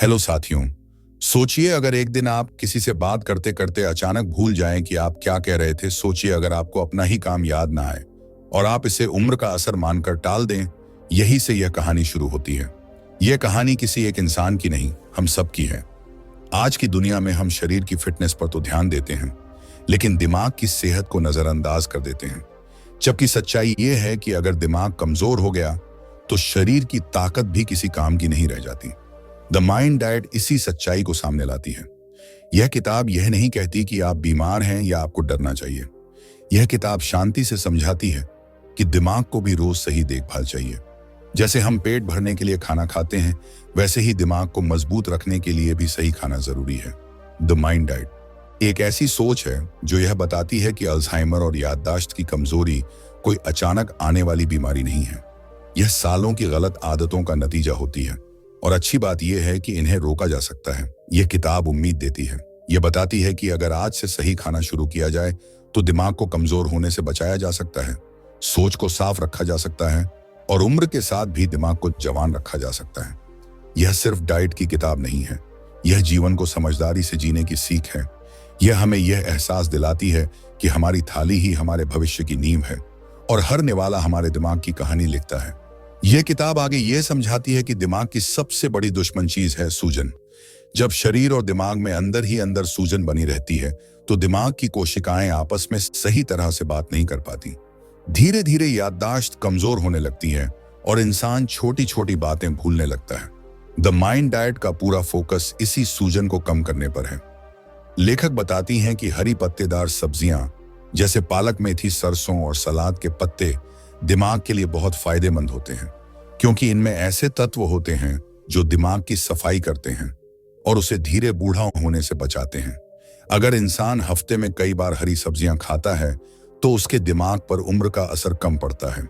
Hello साथियों। सोचिए अगर एक दिन आप किसी से बात करते करते अचानक भूल जाएं कि आप क्या कह रहे थे। सोचिए अगर आपको अपना ही काम याद ना आए और आप इसे उम्र का असर मानकर टाल दें। यही से यह कहानी शुरू होती है। यह कहानी किसी एक इंसान की नहीं, हम सब की है। आज की दुनिया में हम शरीर की फिटनेस पर तो ध्यान देते हैं, लेकिन दिमाग की सेहत को नजरअंदाज कर देते हैं। जबकि सच्चाई यह है कि अगर दिमाग कमजोर हो गया तो शरीर की ताकत भी किसी काम की नहीं रह जाती। द माइंड डाइट इसी सच्चाई को सामने लाती है। यह किताब यह नहीं कहती कि आप बीमार हैं या आपको डरना चाहिए। यह किताब शांति से समझाती है कि दिमाग को भी रोज सही देखभाल चाहिए। जैसे हम पेट भरने के लिए खाना खाते हैं, वैसे ही दिमाग को मजबूत रखने के लिए भी सही खाना जरूरी है। द माइंड डाइट एक ऐसी सोच है जो यह बताती है कि अल्जाइमर और याददाश्त की कमजोरी कोई अचानक आने वाली बीमारी नहीं है। यह सालों की गलत आदतों का नतीजा होती है, और अच्छी बात यह है कि इन्हें रोका जा सकता है। यह किताब उम्मीद देती है। यह बताती है कि अगर आज से सही खाना शुरू किया जाए तो दिमाग को कमजोर होने से बचाया जा सकता है, सोच को साफ रखा जा सकता है और उम्र के साथ भी दिमाग को जवान रखा जा सकता है। यह सिर्फ डाइट की किताब नहीं है, यह जीवन को समझदारी से जीने की सीख है। यह हमें यह एहसास दिलाती है कि हमारी थाली ही हमारे भविष्य की नींव है और हर निवाला हमारे दिमाग की कहानी लिखता है। यह किताब आगे यह समझाती है कि दिमाग की सबसे बड़ी दुश्मन चीज है सूजन। जब शरीर और दिमाग में अंदर ही अंदर सूजन बनी रहती है तो दिमाग की कोशिकाएं आपस में सही तरह से बात नहीं कर पाती। धीरे धीरे याददाश्त कमजोर होने लगती है और इंसान छोटी छोटी बातें भूलने लगता है। द माइंड डाइट का पूरा फोकस इसी सूजन को कम करने पर है। लेखक बताती हैं कि हरी पत्तेदार सब्जियां जैसे पालक, मेथी, सरसों और सलाद के पत्ते दिमाग के लिए बहुत फायदेमंद होते हैं, क्योंकि इनमें ऐसे तत्व होते हैं जो दिमाग की सफाई करते हैं और उसे धीरे बूढ़ा होने से बचाते हैं। अगर इंसान हफ्ते में कई बार हरी सब्जियां खाता है तो उसके दिमाग पर उम्र का असर कम पड़ता है।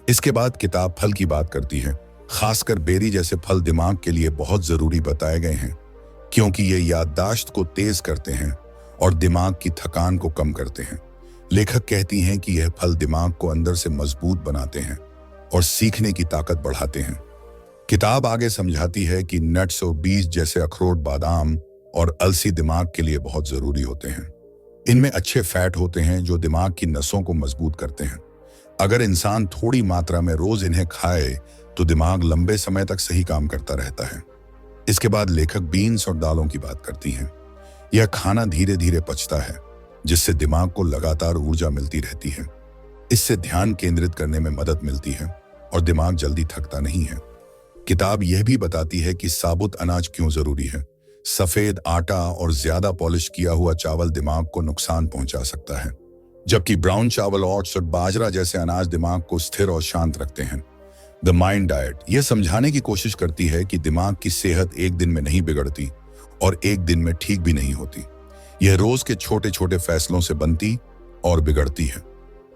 इसके बाद किताब फल की बात करती है। खासकर बेरी जैसे फल दिमाग के लिए बहुत जरूरी बताए गए हैं, क्योंकि ये याददाश्त को तेज करते हैं और दिमाग की थकान को कम करते हैं। लेखक कहती हैं कि यह फल दिमाग को अंदर से मजबूत बनाते हैं और सीखने की ताकत बढ़ाते हैं। किताब आगे समझाती है कि नट्स और बीज जैसे अखरोट, बादाम और अलसी दिमाग के लिए बहुत जरूरी होते हैं। इनमें अच्छे फैट होते हैं जो दिमाग की नसों को मजबूत करते हैं। अगर इंसान थोड़ी मात्रा में रोज इन्हें खाए तो दिमाग लंबे समय तक सही काम करता रहता है। इसके बाद लेखक बीन्स और दालों की बात करती हैं। यह खाना धीरे धीरे पचता है, जिससे दिमाग को लगातार ऊर्जा मिलती रहती है। इससे ध्यान केंद्रित करने में मदद मिलती है और दिमाग जल्दी थकता नहीं है। किताब यह भी बताती है कि साबुत अनाज क्यों जरूरी है। सफेद आटा और ज्यादा पॉलिश किया हुआ चावल दिमाग को नुकसान पहुंचा सकता है, जबकि ब्राउन चावल, ओट्स और बाजरा जैसे अनाज दिमाग को स्थिर और शांत रखते हैं। द माइंड डाइट यह समझाने की कोशिश करती है कि दिमाग की सेहत एक दिन में नहीं बिगड़ती और एक दिन में ठीक भी नहीं होती। यह रोज के छोटे छोटे फैसलों से बनती और बिगड़ती है।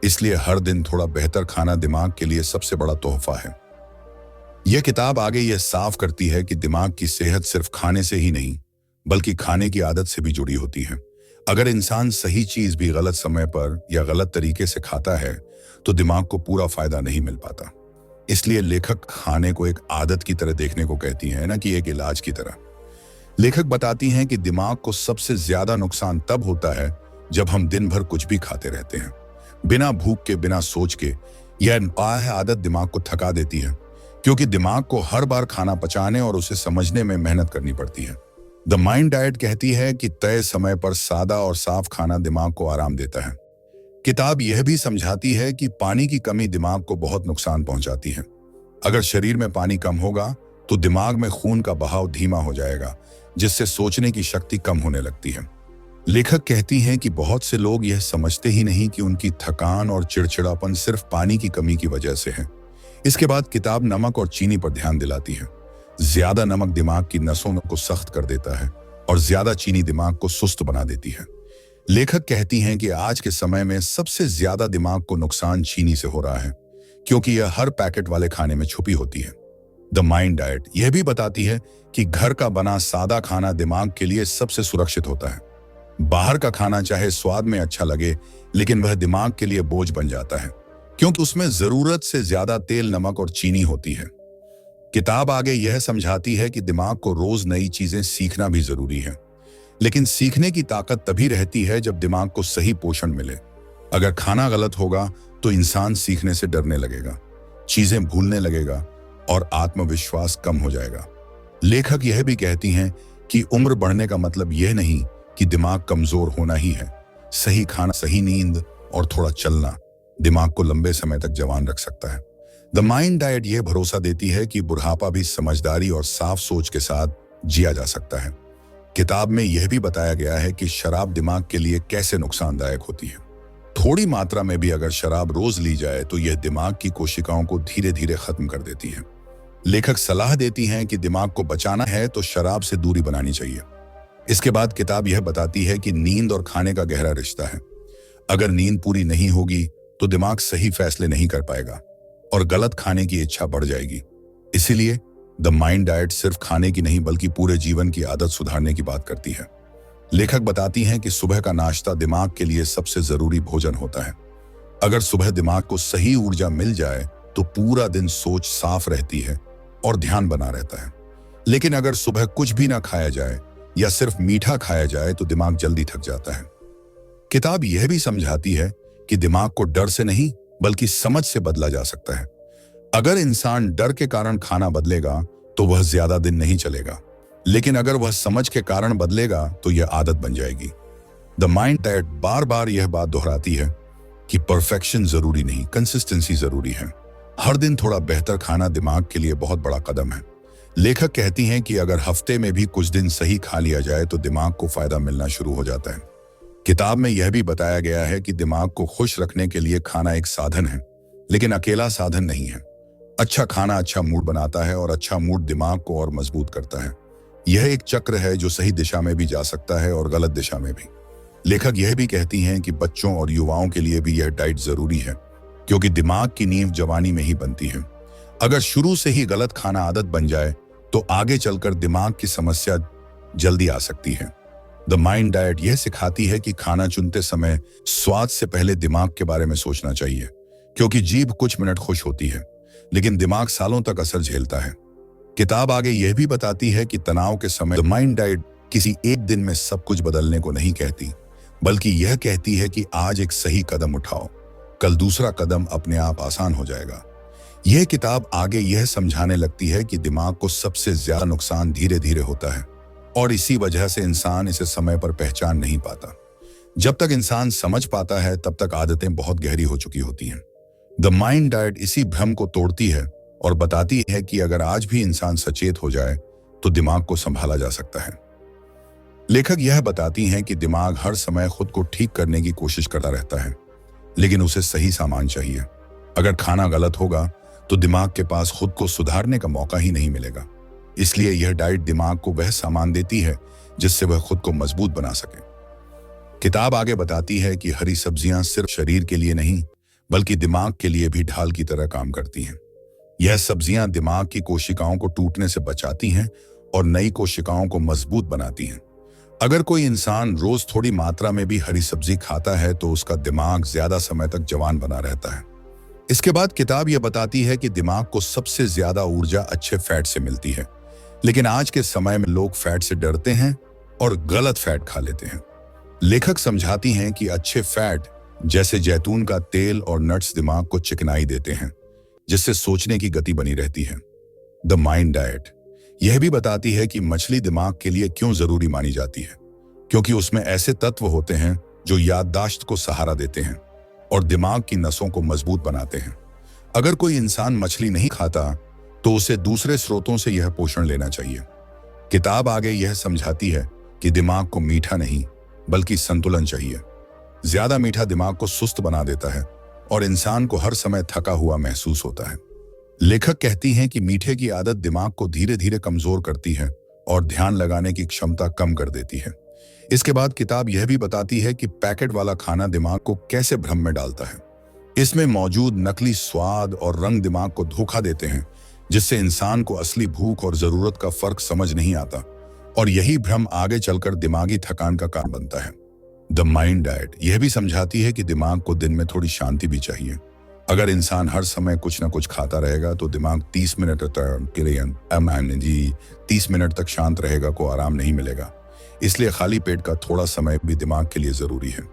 इसलिए हर दिन थोड़ा बेहतर खाना दिमाग के लिए सबसे बड़ा तोहफा है। यह किताब आगे यह साफ करती है कि दिमाग की सेहत सिर्फ खाने से ही नहीं, बल्कि खाने की आदत से भी जुड़ी होती है। अगर इंसान सही चीज भी गलत समय पर या गलत तरीके से खाता है तो दिमाग को पूरा फायदा नहीं मिल पाता। इसलिए लेखक खाने को एक आदत की तरह देखने को कहती है, न कि एक इलाज की तरह। लेखक बताती हैं कि दिमाग को सबसे ज्यादा नुकसान तब होता है जब हम दिन भर कुछ भी खाते रहते हैं, बिना भूख के, बिना सोच के। यह आदत दिमाग को थका देती है, क्योंकि दिमाग को हर बार खाना पचाने और उसे समझने में मेहनत करनी पड़ती है। द माइंड डाइट कहती है कि तय समय पर सादा और साफ खाना दिमाग को आराम देता है। किताब यह भी समझाती है कि पानी की कमी दिमाग को बहुत नुकसान पहुंचाती है। अगर शरीर में पानी कम होगा तो दिमाग में खून का बहाव धीमा हो जाएगा, जिससे सोचने की शक्ति कम होने लगती है। लेखक कहती हैं कि बहुत से लोग यह समझते ही नहीं कि उनकी थकान और चिड़चिड़ापन सिर्फ पानी की कमी की वजह से है। इसके बाद किताब नमक और चीनी पर ध्यान दिलाती है। ज्यादा नमक दिमाग की नसों को सख्त कर देता है और ज्यादा चीनी दिमाग को सुस्त बना देती है। लेखक कहती हैं कि आज के समय में सबसे ज्यादा दिमाग को नुकसान चीनी से हो रहा है, क्योंकि यह हर पैकेट वाले खाने में छुपी होती है। द माइंड डाइट यह भी बताती है कि घर का बना सादा खाना दिमाग के लिए सबसे सुरक्षित होता है। बाहर का खाना चाहे स्वाद में अच्छा लगे, लेकिन वह दिमाग के लिए बोझ बन जाता है, क्योंकि उसमें जरूरत से ज्यादा तेल, नमक और चीनी होती है। किताब आगे यह समझाती है कि दिमाग को रोज नई चीजें सीखना भी जरूरी है, लेकिन सीखने की ताकत तभी रहती है जब दिमाग को सही पोषण मिले। अगर खाना गलत होगा तो इंसान सीखने से डरने लगेगा, चीजें भूलने लगेगा और आत्मविश्वास कम हो जाएगा। लेखक यह भी कहती हैं कि उम्र बढ़ने का मतलब यह नहीं कि दिमाग कमजोर होना ही है। सही खाना, सही नींद और थोड़ा चलना दिमाग को लंबे समय तक जवान रख सकता है। द माइंड डाइट यह भरोसा देती है कि बुढ़ापा भी समझदारी और साफ सोच के साथ जिया जा सकता है। किताब में यह भी बताया गया है कि शराब दिमाग के लिए कैसे नुकसानदायक होती है। थोड़ी मात्रा में भी अगर शराब रोज ली जाए तो यह दिमाग की कोशिकाओं को धीरे धीरे खत्म कर देती है। लेखक सलाह देती हैं कि दिमाग को बचाना है तो शराब से दूरी बनानी चाहिए। इसके बाद किताब यह बताती है कि नींद और खाने का गहरा रिश्ता है। अगर नींद पूरी नहीं होगी तो दिमाग सही फैसले नहीं कर पाएगा और गलत खाने की इच्छा बढ़ जाएगी। इसीलिए द माइंड डाइट सिर्फ खाने की नहीं बल्कि पूरे जीवन की आदत सुधारने की बात करती है। लेखक बताती हैं कि सुबह का नाश्ता दिमाग के लिए सबसे जरूरी भोजन होता है। अगर सुबह दिमाग को सही ऊर्जा मिल जाए तो पूरा दिन सोच साफ रहती है और ध्यान बना रहता है। लेकिन अगर सुबह कुछ भी ना खाया जाए या सिर्फ मीठा खाया जाए तो दिमाग जल्दी थक जाता है। किताब यह भी समझाती है कि दिमाग को डर से नहीं बल्कि समझ से बदला जा सकता है। अगर इंसान डर के कारण खाना बदलेगा तो वह ज्यादा दिन नहीं चलेगा, लेकिन अगर वह समझ के कारण बदलेगा तो यह आदत बन जाएगी। द माइंड डाइट बार बार यह बात दोहराती है कि परफेक्शन जरूरी नहीं, कंसिस्टेंसी जरूरी है। हर दिन थोड़ा बेहतर खाना दिमाग के लिए बहुत बड़ा कदम है। लेखक कहती हैं कि अगर हफ्ते में भी कुछ दिन सही खा लिया जाए तो दिमाग को फायदा मिलना शुरू हो जाता है। किताब में यह भी बताया गया है कि दिमाग को खुश रखने के लिए खाना एक साधन है, लेकिन अकेला साधन नहीं है। अच्छा खाना अच्छा मूड बनाता है और अच्छा मूड दिमाग को और मजबूत करता है। यह एक चक्र है जो सही दिशा में भी जा सकता है और गलत दिशा में भी। लेखक यह भी कहती हैं कि बच्चों और युवाओं के लिए भी यह डाइट जरूरी है, क्योंकि दिमाग की नींव जवानी में ही बनती है। अगर शुरू से ही गलत खाना आदत बन जाए तो आगे चलकर दिमाग की समस्या जल्दी आ सकती है। द माइंड डाइट यह सिखाती है कि खाना चुनते समय स्वाद से पहले दिमाग के बारे में सोचना चाहिए, क्योंकि जीभ कुछ मिनट खुश होती है लेकिन दिमाग सालों तक असर झेलता है। किताब आगे यह भी बताती है कि तनाव के समय द माइंड डाइट किसी एक दिन में सब कुछ बदलने को नहीं कहती, बल्कि यह कहती है कि आज एक सही कदम उठाओ, कल दूसरा कदम अपने आप आसान हो जाएगा। यह किताब आगे यह समझाने लगती है कि दिमाग को सबसे ज्यादा नुकसान धीरे धीरे होता है और इसी वजह से इंसान इसे समय पर पहचान नहीं पाता। जब तक इंसान समझ पाता है तब तक आदतें बहुत गहरी हो चुकी होती हैं। द माइंड डाइट इसी भ्रम को तोड़ती है और बताती है कि अगर आज भी इंसान सचेत हो जाए तो दिमाग को संभाला जा सकता है। लेखक यह बताती हैं कि दिमाग हर समय खुद को ठीक करने की कोशिश करता रहता है, लेकिन उसे सही सामान चाहिए। अगर खाना गलत होगा तो दिमाग के पास खुद को सुधारने का मौका ही नहीं मिलेगा। इसलिए यह डाइट दिमाग को वह सामान देती है जिससे वह खुद को मजबूत बना सके। किताब आगे बताती है कि हरी सब्जियां सिर्फ शरीर के लिए नहीं बल्कि दिमाग के लिए भी ढाल की तरह काम करती हैं। यह सब्जियां दिमाग की कोशिकाओं को टूटने से बचाती हैं और नई कोशिकाओं को मजबूत बनाती हैं। अगर कोई इंसान रोज थोड़ी मात्रा में भी हरी सब्जी खाता है तो उसका दिमाग ज्यादा समय तक जवान बना रहता है। इसके बाद किताब यह बताती है कि दिमाग को सबसे ज्यादा ऊर्जा अच्छे फैट से मिलती है, लेकिन आज के समय में लोग फैट से डरते हैं और गलत फैट खा लेते हैं। लेखक समझाती हैं कि अच्छे फैट जैसे जैतून का तेल और नट्स दिमाग को चिकनाई देते हैं, जिससे सोचने की गति बनी रहती है। द माइंड डाइट यह भी बताती है कि मछली दिमाग के लिए क्यों जरूरी मानी जाती है, क्योंकि उसमें ऐसे तत्व होते हैं जो याददाश्त को सहारा देते हैं और दिमाग की नसों को मजबूत बनाते हैं। अगर कोई इंसान मछली नहीं खाता तो उसे दूसरे स्रोतों से यह पोषण लेना चाहिए। किताब आगे यह समझाती है कि दिमाग को मीठा नहीं बल्कि संतुलन चाहिए। ज्यादा मीठा दिमाग को सुस्त बना देता है और इंसान को हर समय थका हुआ महसूस होता है। लेखक कहती हैं कि मीठे की आदत दिमाग को धीरे धीरे कमजोर करती है और ध्यान लगाने की क्षमता कम कर देती है। इसके बाद किताब यह भी बताती है कि पैकेट वाला खाना दिमाग को कैसे भ्रम में डालता है। इसमें मौजूद नकली स्वाद और रंग दिमाग को धोखा देते हैं, जिससे इंसान को असली भूख और जरूरत का फर्क समझ नहीं आता और यही भ्रम आगे चलकर दिमागी थकान का कारण बनता है। द माइंड डाइट यह भी समझाती है कि दिमाग को दिन में थोड़ी शांति भी चाहिए। अगर इंसान हर समय कुछ ना कुछ खाता रहेगा तो दिमाग 30 मिनट के लिए 30 मिनट तक शांत रहेगा, को आराम नहीं मिलेगा। इसलिए खाली पेट का थोड़ा समय भी दिमाग के लिए जरूरी है।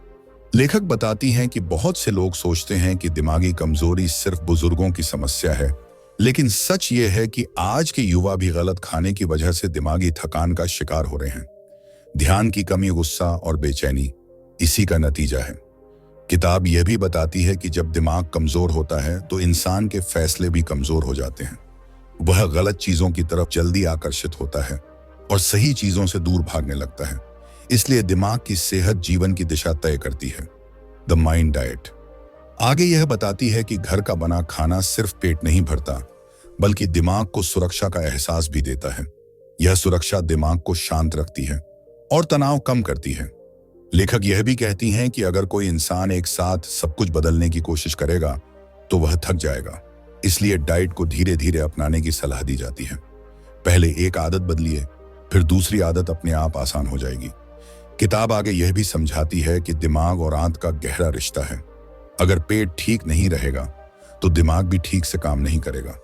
लेखक बताती हैं कि बहुत से लोग सोचते हैं कि दिमागी कमजोरी सिर्फ बुजुर्गों की समस्या है, लेकिन सच ये है कि आज के युवा भी गलत खाने की वजह से दिमागी थकान का शिकार हो रहे हैं। ध्यान की कमी, गुस्सा और बेचैनी इसी का नतीजा है। किताब यह भी बताती है कि जब दिमाग कमजोर होता है तो इंसान के फैसले भी कमजोर हो जाते हैं। वह गलत चीजों की तरफ जल्दी आकर्षित होता है और सही चीजों से दूर भागने लगता है। इसलिए दिमाग की सेहत जीवन की दिशा तय करती है। द माइंड डाइट आगे यह बताती है कि घर का बना खाना सिर्फ पेट नहीं भरता, बल्कि दिमाग को सुरक्षा का एहसास भी देता है। यह सुरक्षा दिमाग को शांत रखती है और तनाव कम करती है। लेखक यह भी कहती हैं कि अगर कोई इंसान एक साथ सब कुछ बदलने की कोशिश करेगा तो वह थक जाएगा। इसलिए डाइट को धीरे धीरे अपनाने की सलाह दी जाती है। पहले एक आदत बदलिए, फिर दूसरी आदत अपने आप आसान हो जाएगी। किताब आगे यह भी समझाती है कि दिमाग और आंत का गहरा रिश्ता है। अगर पेट ठीक नहीं रहेगा तो दिमाग भी ठीक से काम नहीं करेगा।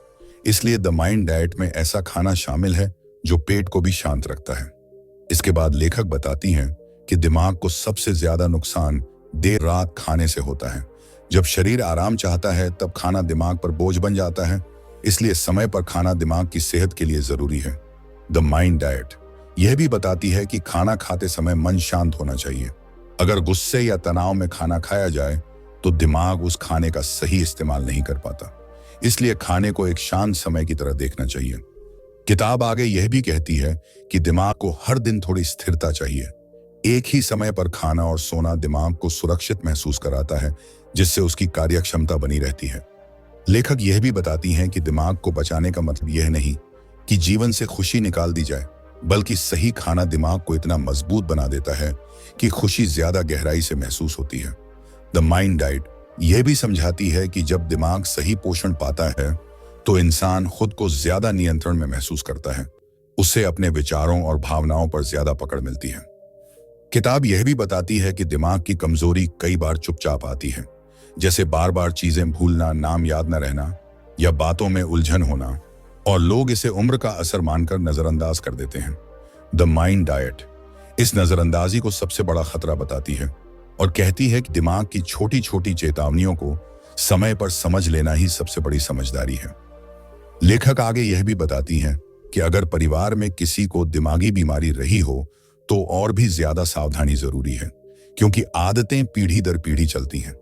इसलिए द माइंड डाइट में ऐसा खाना शामिल है जो पेट को भी शांत रखता है। इसके बाद लेखक बताती हैं कि दिमाग को सबसे ज्यादा नुकसान देर रात खाने से होता है। जब शरीर आराम चाहता है तब खाना दिमाग पर बोझ बन जाता है। इसलिए समय पर खाना दिमाग की सेहत के लिए जरूरी है। द माइंड डाइट यह भी बताती है कि खाना खाते समय मन शांत होना चाहिए। अगर गुस्से या तनाव में खाना खाया जाए तो दिमाग उस खाने का सही इस्तेमाल नहीं कर पाता। इसलिए खाने को एक शांत समय की तरह देखना चाहिए। किताब आगे यह भी कहती है कि दिमाग को हर दिन थोड़ी स्थिरता चाहिए। एक ही समय पर खाना और सोना दिमाग को सुरक्षित महसूस कराता है, जिससे उसकी कार्यक्षमता बनी रहती है। लेखक यह भी बताती हैं कि दिमाग को बचाने का मतलब यह नहीं कि जीवन से खुशी निकाल दी जाए, बल्कि सही खाना दिमाग को इतना मजबूत बना देता है कि खुशी ज्यादा गहराई से महसूस होती है। द माइंड डाइट यह भी समझाती है कि जब दिमाग सही पोषण पाता है तो इंसान खुद को ज्यादा नियंत्रण में महसूस करता है। उससे अपने विचारों और भावनाओं पर ज्यादा पकड़ मिलती है। किताब यह भी बताती है कि दिमाग की कमजोरी कई बार चुपचाप आती है, जैसे बार बार चीजें भूलना, नाम याद न रहना या बातों में उलझन होना, और लोग इसे उम्र का असर मानकर नजरअंदाज कर देते हैं। द माइंड डाइट इस नजरअंदाजी को सबसे बड़ा खतरा बताती है और कहती है कि दिमाग की छोटी छोटी चेतावनियों को समय पर समझ लेना ही सबसे बड़ी समझदारी है। लेखक आगे यह भी बताती हैं कि अगर परिवार में किसी को दिमागी बीमारी रही हो तो और भी ज्यादा सावधानी जरूरी है, क्योंकि आदतें पीढ़ी दर पीढ़ी चलती हैं।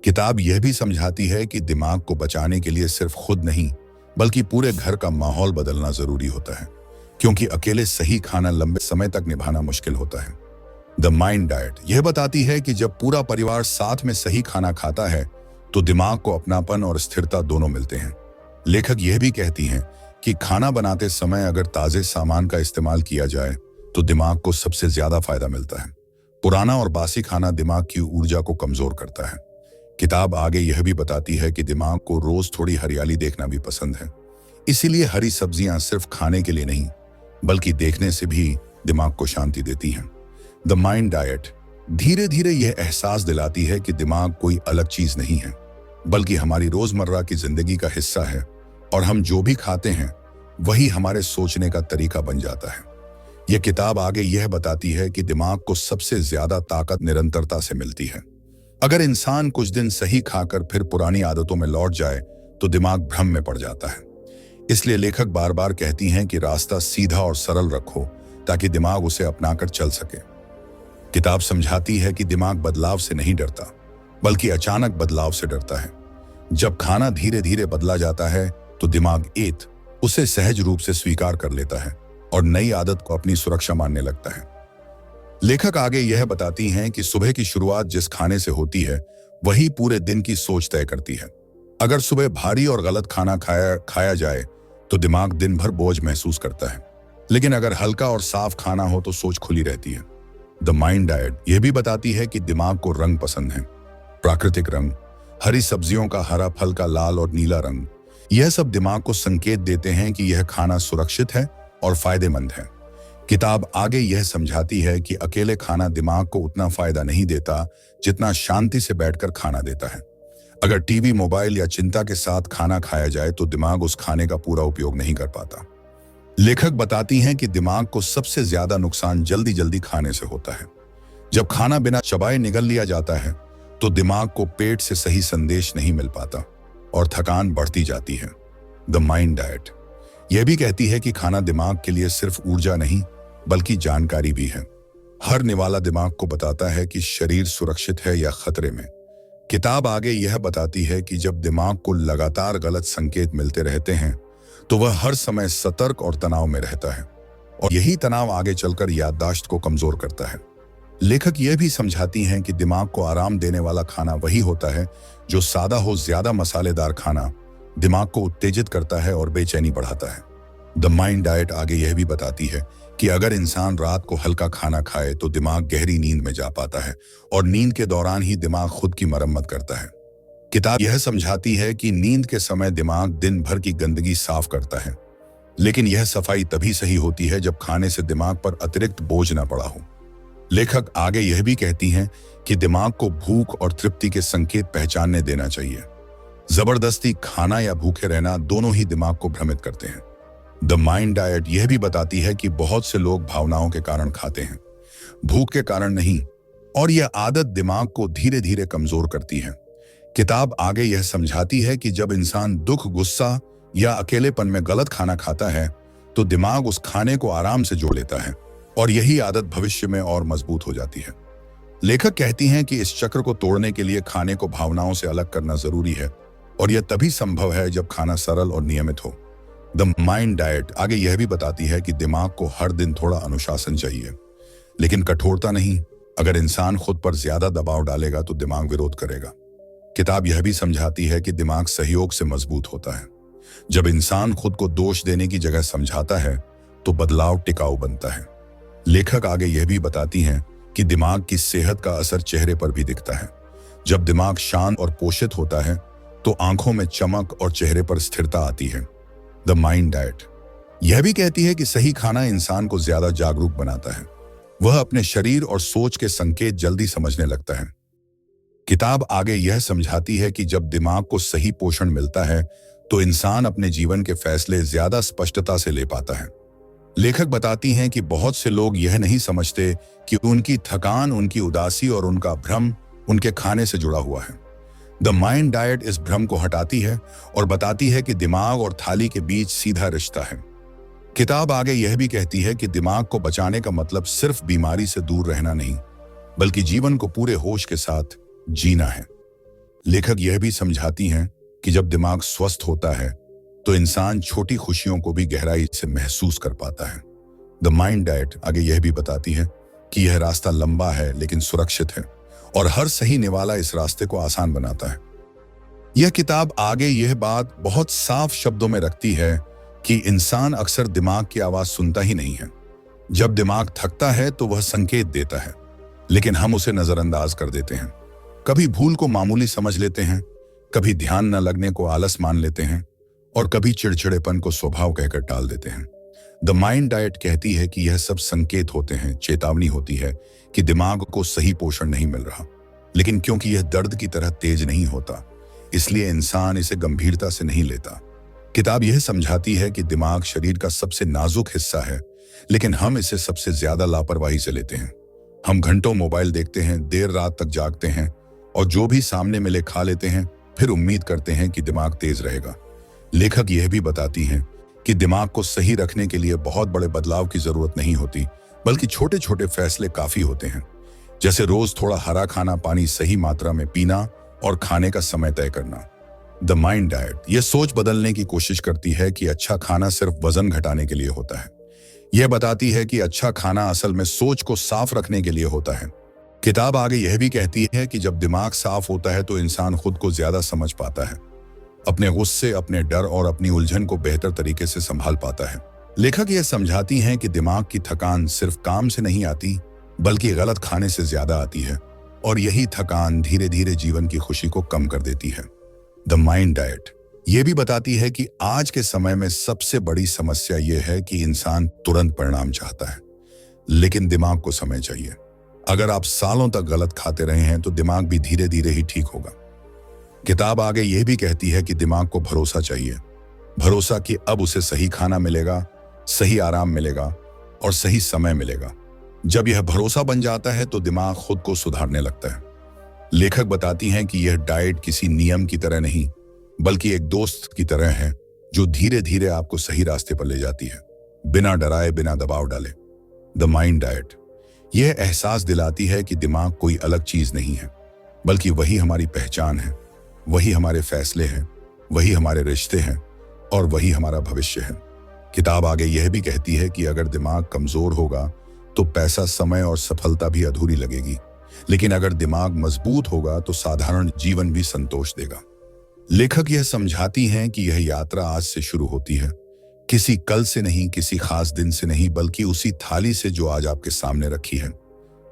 किताब यह भी समझाती है कि दिमाग को बचाने के लिए सिर्फ खुद नहीं, बल्कि पूरे घर का माहौल बदलना जरूरी होता है, क्योंकि अकेले सही खाना लंबे समय तक निभाना मुश्किल होता है। द माइंड डाइट यह बताती है कि जब पूरा परिवार साथ में सही खाना खाता है तो दिमाग को अपनापन और स्थिरता दोनों मिलते हैं। लेखक यह भी कहती हैं कि खाना बनाते समय अगर ताजे सामान का इस्तेमाल किया जाए तो दिमाग को सबसे ज्यादा फायदा मिलता है। पुराना और बासी खाना दिमाग की ऊर्जा को कमजोर करता है। किताब आगे यह भी बताती है कि दिमाग को रोज थोड़ी हरियाली देखना भी पसंद है। इसीलिए हरी सब्जियां सिर्फ खाने के लिए नहीं, बल्कि देखने से भी दिमाग को शांति देती हैं। द माइंड डाइट धीरे धीरे यह एहसास दिलाती है कि दिमाग कोई अलग चीज नहीं है, बल्कि हमारी रोजमर्रा की जिंदगी का हिस्सा है, और हम जो भी खाते हैं वही हमारे सोचने का तरीका बन जाता है। यह किताब आगे यह बताती है कि दिमाग को सबसे ज्यादा ताकत निरंतरता से मिलती है। अगर इंसान कुछ दिन सही खाकर फिर पुरानी आदतों में लौट जाए तो दिमाग भ्रम में पड़ जाता है। इसलिए लेखक बार बार कहती हैं कि रास्ता सीधा और सरल रखो ताकि दिमाग उसे अपनाकर चल सके। किताब समझाती है कि दिमाग बदलाव से नहीं डरता, बल्कि अचानक बदलाव से डरता है। जब खाना धीरे धीरे बदला जाता है तो दिमाग उसे सहज रूप से स्वीकार कर लेता है और नई आदत को अपनी सुरक्षा मानने लगता है। लेखक आगे यह बताती हैं कि सुबह की शुरुआत जिस खाने से होती है वही पूरे दिन की सोच तय करती है। अगर सुबह भारी और गलत खाना खाया जाए तो दिमाग दिन भर बोझ महसूस करता है, लेकिन अगर हल्का और साफ खाना हो तो सोच खुली रहती है। द माइंड डाइट यह भी बताती है कि दिमाग को रंग पसंद है। प्राकृतिक रंग, हरी सब्जियों का हरा, फल का लाल और नीला रंग, यह सब दिमाग को संकेत देते हैं कि यह खाना सुरक्षित है और फायदेमंद है। किताब आगे यह समझाती है कि अकेले खाना दिमाग को उतना फायदा नहीं देता जितना शांति से बैठकर खाना देता है। अगर टीवी, मोबाइल या चिंता के साथ खाना खाया जाए तो दिमाग उस खाने का पूरा उपयोग नहीं कर पाता। लेखक बताती हैं कि दिमाग को सबसे ज्यादा नुकसान जल्दी जल्दी खाने से होता है। जब खाना बिना चबाए निगल लिया जाता है तो दिमाग को पेट से सही संदेश नहीं मिल पाता और थकान बढ़ती जाती है। द माइंड डाइट यह भी कहती है कि खाना दिमाग के लिए सिर्फ ऊर्जा नहीं बल्कि जानकारी भी है। हर निवाला दिमाग को बताता है कि शरीर सुरक्षित है या खतरे में। किताब आगे यह बताती है कि जब दिमाग को लगातार गलत संकेत मिलते रहते हैं तो वह हर समय सतर्क और तनाव में रहता है और यही तनाव आगे चलकर याददाश्त को कमजोर करता है। लेखक यह भी समझाती हैं कि दिमाग को आराम देने वाला खाना वही होता है जो सादा हो। ज्यादा मसालेदार खाना दिमाग को उत्तेजित करता है और बेचैनी बढ़ाता है। द माइंड डाइट आगे यह भी बताती है कि अगर इंसान रात को हल्का खाना खाए तो दिमाग गहरी नींद में जा पाता है और नींद के दौरान ही दिमाग खुद की मरम्मत करता है। किताब यह समझाती है कि नींद के समय दिमाग दिन भर की गंदगी साफ करता है, लेकिन यह सफाई तभी सही होती है जब खाने से दिमाग पर अतिरिक्त बोझ न पड़ा हो। लेखक आगे यह भी कहती हैं कि दिमाग को भूख और तृप्ति के संकेत पहचानने देना चाहिए। जबरदस्ती खाना या भूखे रहना दोनों ही दिमाग को भ्रमित करते हैं। द माइंड डाइट यह भी बताती है कि बहुत से लोग भावनाओं के कारण खाते हैं, भूख के कारण नहीं, और यह आदत दिमाग को धीरे धीरे कमजोर करती है। किताब आगे यह समझाती है कि जब इंसान दुख, गुस्सा या अकेलेपन में गलत खाना खाता है तो दिमाग उस खाने को आराम से जोड़ लेता है और यही आदत भविष्य में और मजबूत हो जाती है। लेखक कहती हैं कि इस चक्र को तोड़ने के लिए खाने को भावनाओं से अलग करना जरूरी है और यह तभी संभव है जब खाना सरल और नियमित हो। द माइंड डाइट आगे यह भी बताती है कि दिमाग को हर दिन थोड़ा अनुशासन चाहिए, लेकिन कठोरता नहीं। अगर इंसान खुद पर ज्यादा दबाव डालेगा तो दिमाग विरोध करेगा। किताब यह भी समझाती है कि दिमाग सहयोग से मजबूत होता है। जब इंसान खुद को दोष देने की जगह समझाता है तो बदलाव टिकाऊ बनता है। लेखक आगे यह भी बताती हैं कि दिमाग की सेहत का असर चेहरे पर भी दिखता है। जब दिमाग शांत और पोषित होता है तो आंखों में चमक और चेहरे पर स्थिरता आती है। द माइंड डाइट यह भी कहती है कि सही खाना इंसान को ज्यादा जागरूक बनाता है। वह अपने शरीर और सोच के संकेत जल्दी समझने लगता है। किताब आगे यह समझाती है कि जब दिमाग को सही पोषण मिलता है तो इंसान अपने जीवन के फैसले ज्यादा स्पष्टता से ले पाता है। लेखक बताती हैं कि बहुत से लोग यह नहीं समझते कि उनकी थकान, उनकी उदासी और उनका भ्रम उनके खाने से जुड़ा हुआ है। द माइंड डाइट इस भ्रम को हटाती है और बताती है कि दिमाग और थाली के बीच सीधा रिश्ता है। किताब आगे यह भी कहती है कि दिमाग को बचाने का मतलब सिर्फ बीमारी से दूर रहना नहीं, बल्कि जीवन को पूरे होश के साथ जीना है। लेखक यह भी समझाती हैं कि जब दिमाग स्वस्थ होता है तो इंसान छोटी खुशियों को भी गहराई से महसूस कर पाता है। द माइंड डाइट आगे यह भी बताती है कि यह रास्ता लंबा है लेकिन सुरक्षित है और हर सही निवाला इस रास्ते को आसान बनाता है। यह किताब आगे यह बात बहुत साफ शब्दों में रखती है कि इंसान अक्सर दिमाग की आवाज सुनता ही नहीं है। जब दिमाग थकता है तो वह संकेत देता है, लेकिन हम उसे नजरअंदाज कर देते हैं। कभी भूल को मामूली समझ लेते हैं, कभी ध्यान न लगने को आलस मान लेते हैं और कभी चिड़चिड़ेपन को स्वभाव कहकर टाल देते हैं। द माइंड डाइट कहती है कि यह सब संकेत होते हैं, चेतावनी होती है कि दिमाग को सही पोषण नहीं मिल रहा, लेकिन क्योंकि यह दर्द की तरह तेज नहीं होता इसलिए इंसान इसे गंभीरता से नहीं लेता। किताब यह समझाती है कि दिमाग शरीर का सबसे नाजुक हिस्सा है, लेकिन हम इसे सबसे ज्यादा लापरवाही से लेते हैं। हम घंटों मोबाइल देखते हैं, देर रात तक जागते हैं और जो भी सामने मिले खा लेते हैं, फिर उम्मीद करते हैं कि दिमाग तेज रहेगा। लेखक यह भी बताती हैं कि दिमाग को सही रखने के लिए बहुत बड़े बदलाव की जरूरत नहीं होती, बल्कि छोटे छोटे फैसले काफी होते हैं, जैसे रोज थोड़ा हरा खाना, पानी सही मात्रा में पीना और खाने का समय तय करना। द माइंड डाइट यह सोच बदलने की कोशिश करती है कि अच्छा खाना सिर्फ वजन घटाने के लिए होता है। यह बताती है कि अच्छा खाना असल में सोच को साफ रखने के लिए होता है। किताब आगे यह भी कहती है कि जब दिमाग साफ होता है तो इंसान खुद को ज्यादा समझ पाता है, अपने गुस्से, अपने डर और अपनी उलझन को बेहतर तरीके से संभाल पाता है। लेखक यह समझाती हैं कि दिमाग की थकान सिर्फ काम से नहीं आती, बल्कि गलत खाने से ज्यादा आती है और यही थकान धीरे धीरे जीवन की खुशी को कम कर देती है। द माइंड डाइट यह भी बताती है कि आज के समय में सबसे बड़ी समस्या यह है कि इंसान तुरंत परिणाम चाहता है, लेकिन दिमाग को समय चाहिए। अगर आप सालों तक गलत खाते रहे हैं तो दिमाग भी धीरे धीरे ही ठीक होगा। किताब आगे यह भी कहती है कि दिमाग को भरोसा चाहिए। भरोसा कि अब उसे सही खाना मिलेगा, सही आराम मिलेगा और सही समय मिलेगा। जब यह भरोसा बन जाता है तो दिमाग खुद को सुधारने लगता है। लेखक बताती हैं कि यह डाइट किसी नियम की तरह नहीं, बल्कि एक दोस्त की तरह है जो धीरे धीरे आपको सही रास्ते पर ले जाती है, बिना डराए, बिना दबाव डाले। द माइंड डाइट यह एहसास दिलाती है कि दिमाग कोई अलग चीज नहीं है, बल्कि वही हमारी पहचान है, वही हमारे फैसले हैं, वही हमारे रिश्ते हैं और वही हमारा भविष्य है। किताब आगे यह भी कहती है कि अगर दिमाग कमजोर होगा तो पैसा, समय और सफलता भी अधूरी लगेगी, लेकिन अगर दिमाग मजबूत होगा तो साधारण जीवन भी संतोष देगा। लेखक यह समझाती हैं कि यह यात्रा आज से शुरू होती है, किसी कल से नहीं, किसी खास दिन से नहीं, बल्कि उसी थाली से जो आज आपके सामने रखी है।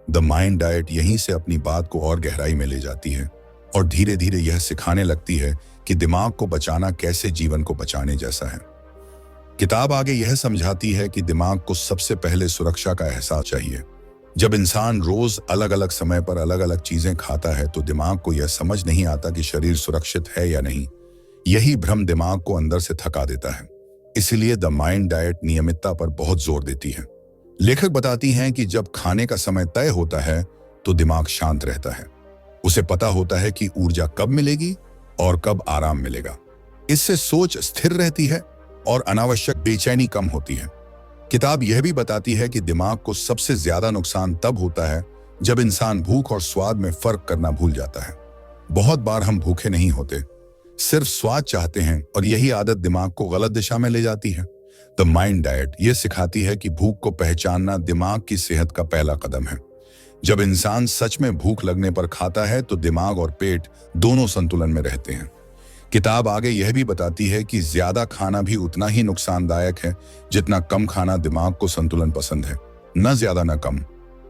द माइंड डाइट यहीं से अपनी बात को और गहराई में ले जाती है और धीरे धीरे यह सिखाने लगती है कि दिमाग को बचाना कैसे जीवन को बचाने जैसा है। किताब आगे यह समझाती है कि दिमाग को सबसे पहले सुरक्षा का एहसास चाहिए। जब इंसान रोज अलग अलग समय पर अलग अलग चीजें खाता है तो दिमाग को यह समझ नहीं आता कि शरीर सुरक्षित है या नहीं। यही भ्रम दिमाग को अंदर से थका देता है। इसलिए द माइंड डाइट नियमितता पर बहुत जोर देती है। लेखक बताती हैं कि जब खाने का समय तय होता है तो दिमाग शांत रहता है। उसे पता होता है कि ऊर्जा कब मिलेगी और कब आराम मिलेगा। इससे सोच स्थिर रहती है और अनावश्यक बेचैनी कम होती है। किताब यह भी बताती है कि दिमाग को सबसे ज्यादा नुकसान तब होता है जब इंसान भूख और स्वाद में फर्क करना भूल जाता है। बहुत बार हम भूखे नहीं होते, सिर्फ स्वाद चाहते हैं और यही आदत दिमाग को गलत दिशा में ले जाती है। द माइंड डाइट यह सिखाती है कि भूख को पहचानना दिमाग की सेहत का पहला कदम है। जब इंसान सच में भूख लगने पर खाता है तो दिमाग और पेट दोनों संतुलन में रहते हैं। किताब आगे यह भी बताती है कि ज्यादा खाना भी उतना ही नुकसानदायक है जितना कम खाना। दिमाग को संतुलन पसंद है, न ज्यादा न कम।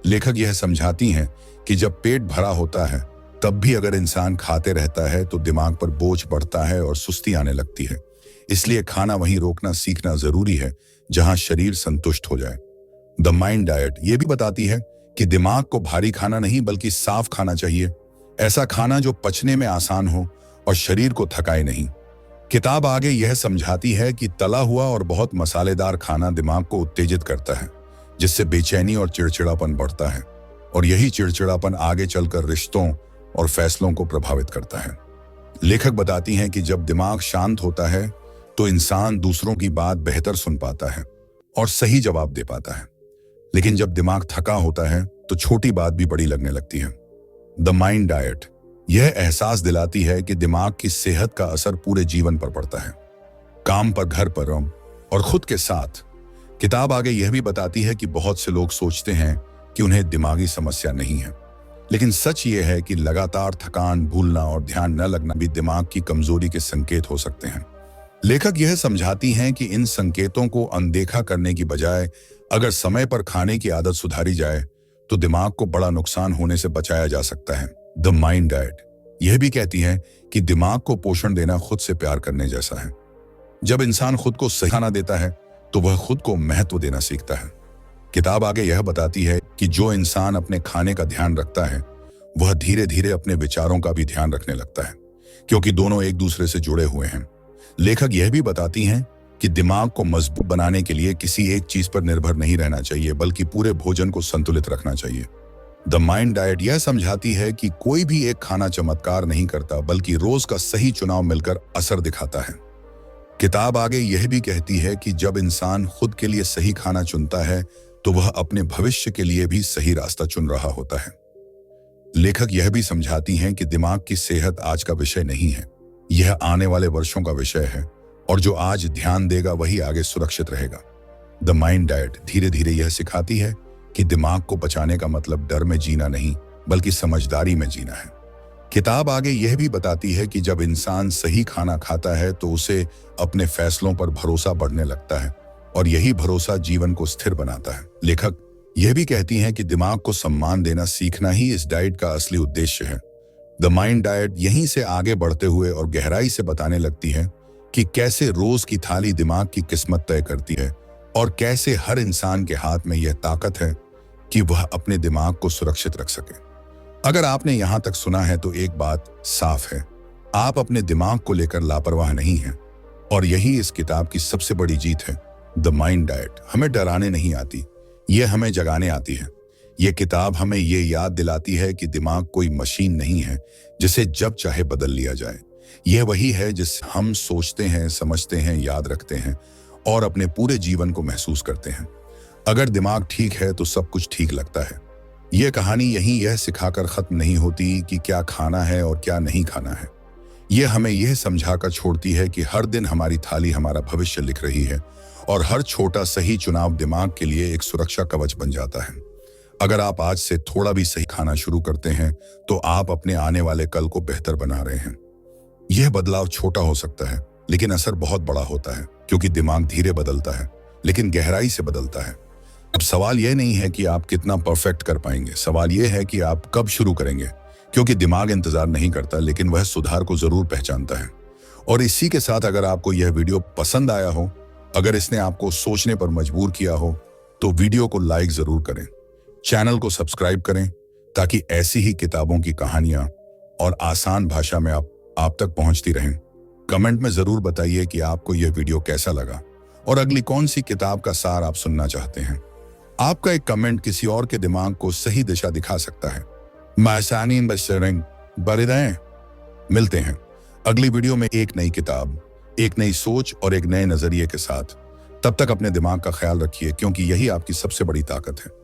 लेखक यह समझाती हैं कि जब पेट भरा होता है तब भी अगर इंसान खाते रहता है तो दिमाग पर बोझ बढ़ता है और सुस्ती आने लगती है। इसलिए खाना वहीं रोकना सीखना जरूरी है जहां शरीर संतुष्ट हो जाए। द माइंड डाइट यह भी बताती है कि दिमाग को भारी खाना नहीं बल्कि साफ खाना चाहिए। ऐसा खाना जो पचने में आसान हो और शरीर को थकाए नहीं। किताब आगे यह समझाती है कि तला हुआ और बहुत मसालेदार खाना दिमाग को उत्तेजित करता है, जिससे बेचैनी और चिड़चिड़ापन बढ़ता है और यही चिड़चिड़ापन आगे चलकर रिश्तों और फैसलों को प्रभावित करता है। लेखक बताती हैं कि जब दिमाग शांत होता है तो इंसान दूसरों की बात बेहतर सुन पाता है और सही जवाब दे पाता है, लेकिन जब दिमाग थका होता है तो छोटी बात भी बड़ी लगने लगती है। द माइंड डाइट यह एहसास दिलाती है कि दिमाग की सेहत का असर पूरे जीवन पर पड़ता है, काम पर, घर पर और खुद के साथ। किताब आगे यह भी बताती है कि बहुत से लोग सोचते हैं कि उन्हें दिमागी समस्या नहीं है, लेकिन सच ये है कि लगातार थकान, भूलना और ध्यान न लगना भी दिमाग की कमजोरी के संकेत हो सकते हैं। लेखक यह समझाती हैं कि इन संकेतों को अनदेखा करने की बजाय अगर समय पर खाने की आदत सुधारी जाए तो दिमाग को बड़ा नुकसान होने से बचाया जा सकता है। द माइंड डाइट यह भी कहती है कि दिमाग को पोषण देना खुद से प्यार करने जैसा है। जब इंसान खुद को सही खाना देता है तो वह खुद को महत्व देना सीखता है। किताब आगे यह बताती है कि जो इंसान अपने खाने का ध्यान रखता है वह धीरे धीरे अपने विचारों का भी ध्यान रखने लगता है, क्योंकि दोनों एक दूसरे से जुड़े हुए हैं। लेखक यह भी बताती हैं कि दिमाग को मजबूत बनाने के लिए किसी एक चीज पर निर्भर नहीं रहना चाहिए, बल्कि पूरे भोजन को संतुलित रखना चाहिए। द माइंड डाइट यह समझाती है कि कोई भी एक खाना चमत्कार नहीं करता, बल्कि रोज का सही चुनाव मिलकर असर दिखाता है। किताब आगे यह भी कहती है कि जब इंसान खुद के लिए सही खाना चुनता है तो वह अपने भविष्य के लिए भी सही रास्ता चुन रहा होता है। लेखक यह भी समझाती हैं कि दिमाग की सेहत आज का विषय नहीं है, यह आने वाले वर्षों का विषय है और जो आज ध्यान देगा वही आगे सुरक्षित रहेगा। द माइंड डाइट धीरे धीरे यह सिखाती है कि दिमाग को बचाने का मतलब डर में जीना नहीं, बल्कि समझदारी में जीना है। किताब आगे यह भी बताती है कि जब इंसान सही खाना खाता है तो उसे अपने फैसलों पर भरोसा बढ़ने लगता है और यही भरोसा जीवन को स्थिर बनाता है। लेखक यह भी कहती हैं कि दिमाग को सम्मान देना सीखना ही इस डाइट का असली उद्देश्य है। द माइंड डाइट यहीं से आगे बढ़ते हुए और गहराई से बताने लगती है कि कैसे रोज की थाली दिमाग की किस्मत तय करती है और कैसे हर इंसान के हाथ में यह ताकत है कि वह अपने दिमाग को सुरक्षित रख सके। अगर आपने यहां तक सुना है तो एक बात साफ है, आप अपने दिमाग को लेकर लापरवाह नहीं हैं और यही इस किताब की सबसे बड़ी जीत है। द माइंड डाइट हमें डराने नहीं आती, ये हमें जगाने आती है। ये किताब हमें ये याद दिलाती है कि दिमाग कोई मशीन नहीं है जिसे जब चाहे बदल लिया जाए। यह वही है जिसे हम सोचते हैं, समझते हैं, याद रखते हैं और अपने पूरे जीवन को महसूस करते हैं। अगर दिमाग ठीक है तो सब कुछ ठीक लगता है। यह कहानी यहीं यह सिखाकर खत्म नहीं होती कि क्या खाना है और क्या नहीं खाना है। यह हमें यह समझाकर छोड़ती है कि हर दिन हमारी थाली हमारा भविष्य लिख रही है और हर छोटा सही चुनाव दिमाग के लिए एक सुरक्षा कवच बन जाता है। अगर आप आज से थोड़ा भी सही खाना शुरू करते हैं तो आप अपने आने वाले कल को बेहतर बना रहे हैं। यह बदलाव छोटा हो सकता है लेकिन असर बहुत बड़ा होता है, क्योंकि दिमाग धीरे बदलता है लेकिन गहराई से बदलता है। अब सवाल यह नहीं है कि आप कितना परफेक्ट कर पाएंगे, सवाल यह है कि आप कब शुरू करेंगे, क्योंकि दिमाग इंतजार नहीं करता लेकिन वह सुधार को जरूर पहचानता है। और इसी के साथ अगर आपको यह वीडियो पसंद आया हो, अगर इसने आपको सोचने पर मजबूर किया हो, तो वीडियो को लाइक जरूर करें, चैनल को सब्सक्राइब करें ताकि ऐसी ही किताबों की कहानियां और आसान भाषा में आप तक पहुंचती रहें। कमेंट में जरूर बताइए कि आपको यह वीडियो कैसा लगा और अगली कौन सी किताब का सार आप सुनना चाहते हैं। आपका एक कमेंट किसी और के दिमाग को सही दिशा दिखा सकता है। मासानीन बशरिंग बरे रहें। मिलते हैं अगली वीडियो में एक नई किताब, एक नई सोच और एक नए नजरिए के साथ। तब तक अपने दिमाग का ख्याल रखिए, क्योंकि यही आपकी सबसे बड़ी ताकत है।